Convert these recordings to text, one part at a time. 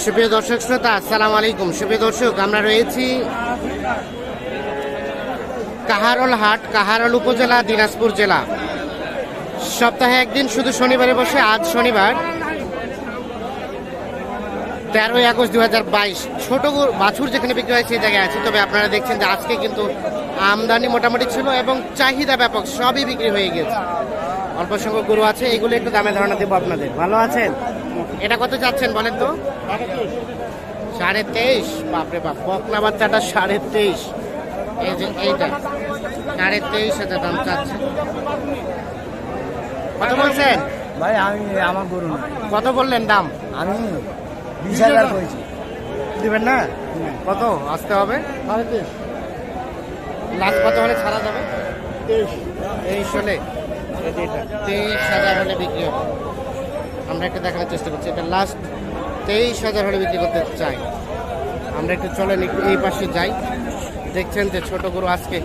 সুপ্রিয় দর্শক শ্রোতা, আসসালামু আলাইকুম। সুপ্রিয় দর্শক, আমরা রয়েছি কাহারোল হাট, কাহারোল উপজেলা, দিনাজপুর জেলা। সপ্তাহে একদিন শুধু শনিবারে বসে। আজ শনিবার 13ই আগস্ট 2022। ছোট বাছুর যেখানে বিক্রি হয় সেই জায়গায় আছে। তবে আপনারা দেখছেন যে আজকে কিন্তু আমদানি মোটামুটি ছিল এবং চাহিদা ব্যাপক, সবই বিক্রি হয়ে গেছে। অল্প সংখ্যক গরু আছে, এগুলো একটু দামে ধারণা দেবো আপনাদের। ভালো আছেন? এটা কত চাচ্ছেন বলেন তো? 23.5। বাপরে বাপ, বকনা বাচ্চাটা 23.5। এই যে এইটা 23,500 দাম চাচ্ছে। কত বলছেন ভাই? আমি আমার গরু না। কত বললেন দাম? আমি 20,000 কইছি। দিবেন না? কত আসতে হবে? লাস্ট কত হলে ছাড়া যাবে? 23 হলে, 23,000 হলে বিক্রি হবে। আমরা একটু দেখানোর চেষ্টা করছি। এটা লাস্ট 23,000 হলে বিক্রি করতে চাই। আমরা একটু চলেন, একটু এই পাশে যাই। দেখছেন যে ছোট গরু আজকে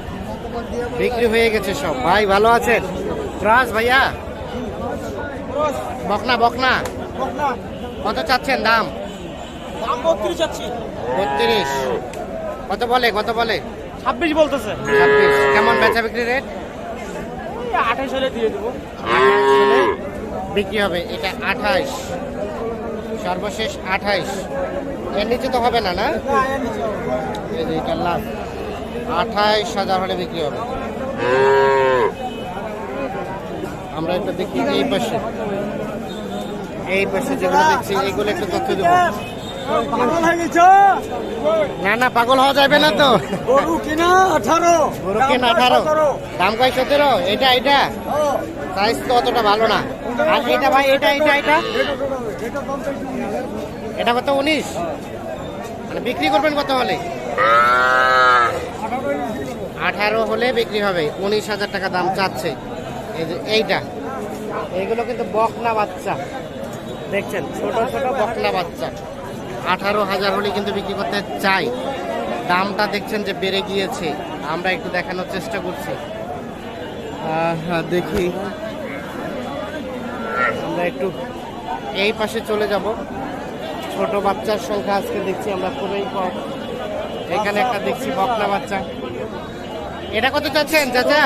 বিক্রি হয়ে গেছে সব। ভাই ভালো আছেন? রাজ ভাইয়া, বকনা বকনা কত চাচ্ছেন দাম? 32। কত বলে? 26 বলতেছে। 26। কেমন বেচা বিক্রি রেট? 28 হলে দিয়ে দেবো। 28 হলে বিক্রি হবে। এটা 28, সর্বশেষ 28। এর নিচে তো হবে না, না? এই যে এটা লাস্ট 28,000 হলে বিক্রি হবে। আমরা একটু দেখি এই পাশে যেগুলো দেখছি, এইগুলো একটু তথ্য দেবো। পাগল হয়ে গেছ? না, পাগল হওয়া যাবে না তো। গরু কিনা 18। গরু কেনা 18, দাম কয় 17। এটা সাইজ তো অতটা ভালো না। আর এটা ভাই, এটা কত? 19। মানে বিক্রি করবেন কত হলে? 18 হলে বিক্রি হবে। 19,000 টাকা দাম চাচ্ছে। এই যে এইগুলো কিন্তু বকনা বাচ্চা, দেখছেন, ছোট ছোট বকনা বাচ্চা। 18,000 হলে কিন্তু বিক্রি করতে চাই। দামটা দেখছেন যে বেড়ে গিয়েছে। আমরা একটু দেখানোর চেষ্টা করছি। দেখি, আমরা একটু এই পাশে চলে যাব। ছোট বাচ্চার সংখ্যা আজকে দেখছি আমরা খুবই কম। এখানে একটা দেখছি বকনা বাচ্চা। এটা কত চাচ্ছেন চাচা?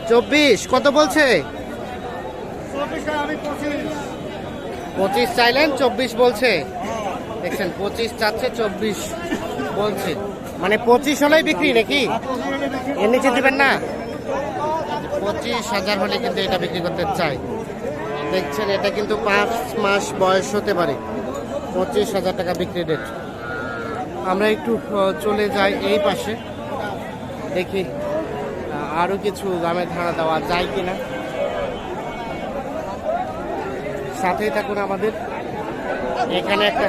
24। কত বলছে? 25 চাইলেন, 24 বলছে। দেখছেন, 25 চাচ্ছে, 24 বলছে। মানে 25 হলেই বিক্রি নাকি? এর নিচে দিবেন না? 25,000 হলে কিন্তু এটা বিক্রি করতে চাই। দেখছেন, এটা কিন্তু 5 মাস বয়স হতে পারে। 25,000 টাকা বিক্রি রেট। আমরা একটু চলে যাই এই পাশে, দেখি আরো কিছু দামে ধারণা দেওয়া যায় কিনা। সাথেই থাকুন আমাদের। এখানে একটা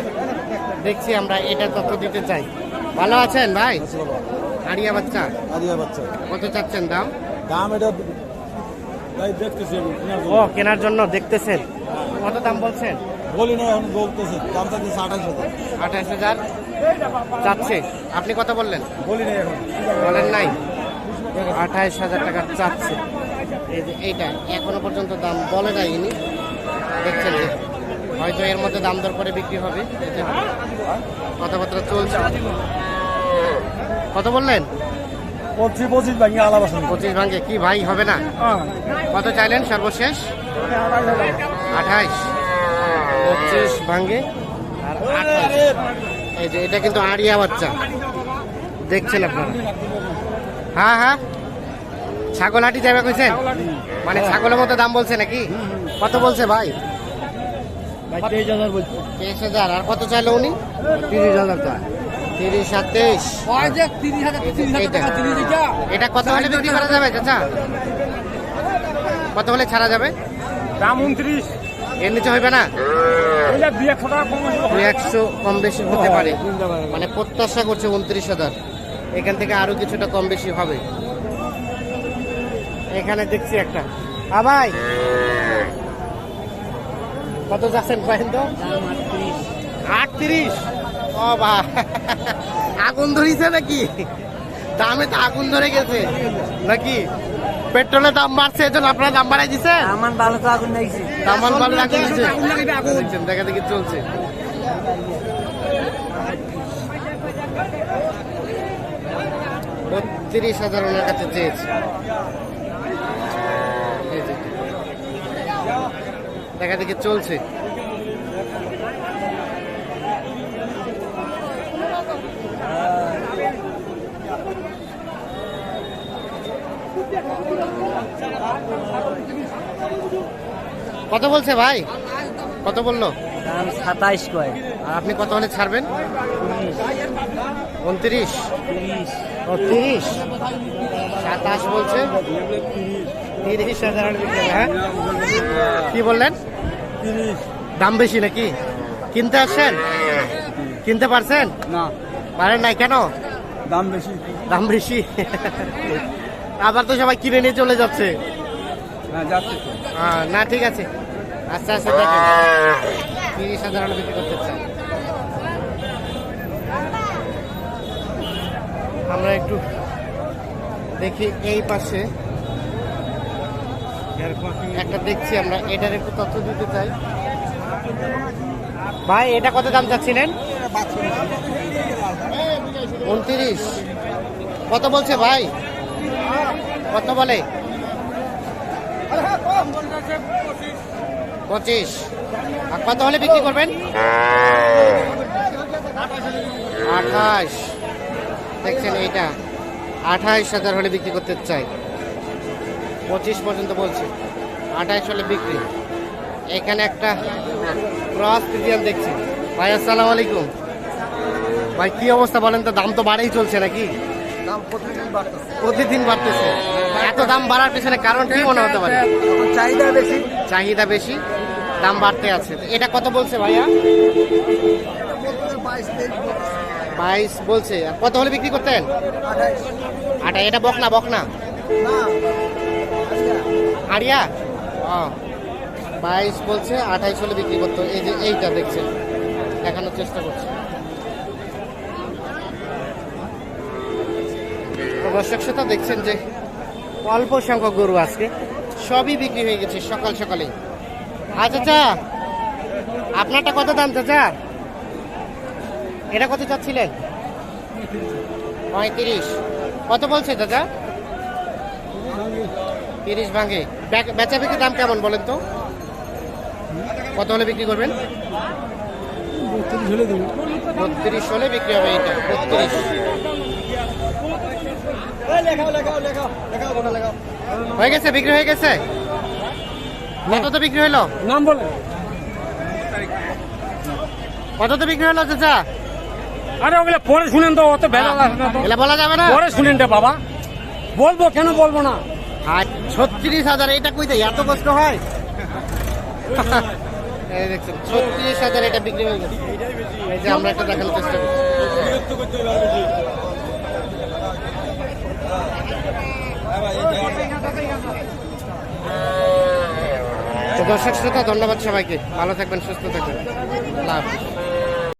দেখছি আমরা, এটা তথ্য দিতে চাই। ভালো আছেন ভাই? আড়িয়া বাচ্চা কত চাচ্ছেন দাম? এটা ভাই দেখতেছি। ও, কেনার জন্য দেখতেছেন। কত দাম বলছেন? বলি না, এখন বলতেছে দাম চাইছে 28,000। 28,000 চাচ্ছে। আপনি কত বললেন? বলি না, এখন বলেন নাই। 28,000 টাকা চাচ্ছে। এই যে এইটা এখনো পর্যন্ত দাম বলে যায়নি। দেখছেন যে হয়তো এর মধ্যে দাম দর করে বিক্রি হবে। কথাবার্তা চলছে। কত বললেন? 25 ভাঙে আলাদা। 25 ভাঙে কি ভাই হবে না? কত চাইলেন সর্বশেষ? 28। 25 ভাঙে আর 28। এই যে এটা কিন্তু আড়িয়া বাচ্চা, দেখছেন আপনারা। হ্যাঁ, ছাগল হাটি যাবে কইছেন? মানে ছাগলের মতো দাম বলছে নাকি? কত বলছে ভাই? 23,000 বলছে। 23,000। আর কত চাইলো উনি? 30,000 টাকা। 30 আর 23। এটা কত হলে বিক্রি করা যাবে চাচা? কত হলে ছাড়া যাবে? দাম 29। এর নিচে হইবে না? 200 কম বেশি হতে পারে। মানে প্রত্যাশা করছে 29,000। এখান থেকে আরো কিছুটা কম বেশি হবে। এখানে দেখছি একটা। ভাই কত যাচ্ছেন কয়েন তো? 38। ও বা, আগুন ধরিছে নাকি? দামে তো আগুন ধরে গেছে নাকি? পেট্রোলের দাম বাড়ছে, এজন্য আপনারা দাম বাড়াই দিচ্ছেন? আমার ভালো তো আগুন লাগছে। দাম ভালো লাগিয়েছে, দেখা দেখি চলছে। 32,000 ওনার কাছে চেয়েছে। এই যে, দেখা দেখি চলছে। কত বলছে ভাই? কত বললো? দাম 27 কয়। আর আপনি কত হলে ছাড়বেন? 29, 30, 27 বলছে। 30,000 বিক্রি হবে, হ্যাঁ? কি বললেন? 30 দাম বেশি নাকি? কিনতে আসছেন? কিনতে পারছেন? না, পারেন নাই কেন? দাম বেশি। দাম বেশি। আবার তো সবাই কিনে নিয়ে চলে যাচ্ছে। হ্যাঁ, যাচ্ছে তো। না ঠিক আছে, আচ্ছা আচ্ছা দেখেন 30,000 হলে বিক্রি করতে চাই। আমরা একটু দেখি এই পাশে একটা দেখছি আমরা, এটার একটু তথ্য দিতে চাই। ভাই এটা কত দাম চাচ্ছিলেন? 29। কত বলছে ভাই? কত বলে? 25। আর কত হলে বিক্রি করবেন? 28। দেখছেন এইটা 28,000 হলে বিক্রি করতে চাই। 25 পর্যন্ত বলছে, 28 হলে বিক্রি। এখানে একটা ক্রস ফ্রিজিয়ান দেখছি। ভাই আসসালামু আলাইকুম। ভাই কি অবস্থা বলেন তো? দাম তো বাড়েই চলছে নাকি? দাম প্রতিদিন বাড়তেছে। প্রতিদিন বাড়তেছে। এত দাম বাড়ার পেছনে কারণ কি মনে হতে পারে? চাহিদা বেশি। চাহিদা বেশি, দাম বাড়তে আছে। এটা কত বলছে ভাইয়া? 22 বলছে। আর কত হলে বিক্রি করতেন? 28। এটা বকনা বকনা আড়িয়া। 22 বলছে, 28 হলে বিক্রি করতে। এই যে এইটা দেখছেন, দেখানোর চেষ্টা করছে। দর্শক শ্রোতা দেখছেন যে অল্প সংখ্যক গরু আজকে সবই বিক্রি হয়ে গেছে সকাল সকালে। আচ্ছা চাচা, আপনারটা কত দাম চাচা? এটা কত চাচ্ছিলেন? 35। কত বলছে চাচা? 30 ভাঙে। বেচা বিক্রি দাম কেমন বলেন তো? কত হলে বিক্রি করবেন? 32 হলে বিক্রি হবে। এটা 32। হয়ে গেছে, বিক্রি হয়ে গেছে। কত তো বিক্রি হলো? নাম বলে। কত তো বিক্রি হলো চাচা? আরে ওগুলো পরে শুনেন তো, অত ভেজাল আছে না তো। এগুলা বলা যাবে না। পরে শুনেন রে বাবা, বলবো কেন বলবো না। আর 36,000 এটা কইতে এত কষ্ট হয়? এই দেখছেন 36,000 এটা বিক্রি হয়ে গেছে। এই যে আমরা একটা দেখানোর চেষ্টা করছি। তো দর্শক শ্রোতা ধন্যবাদ সবাইকে, ভালো থাকবেন, সুস্থ থাকবেন, আল্লাহ হাফেজ।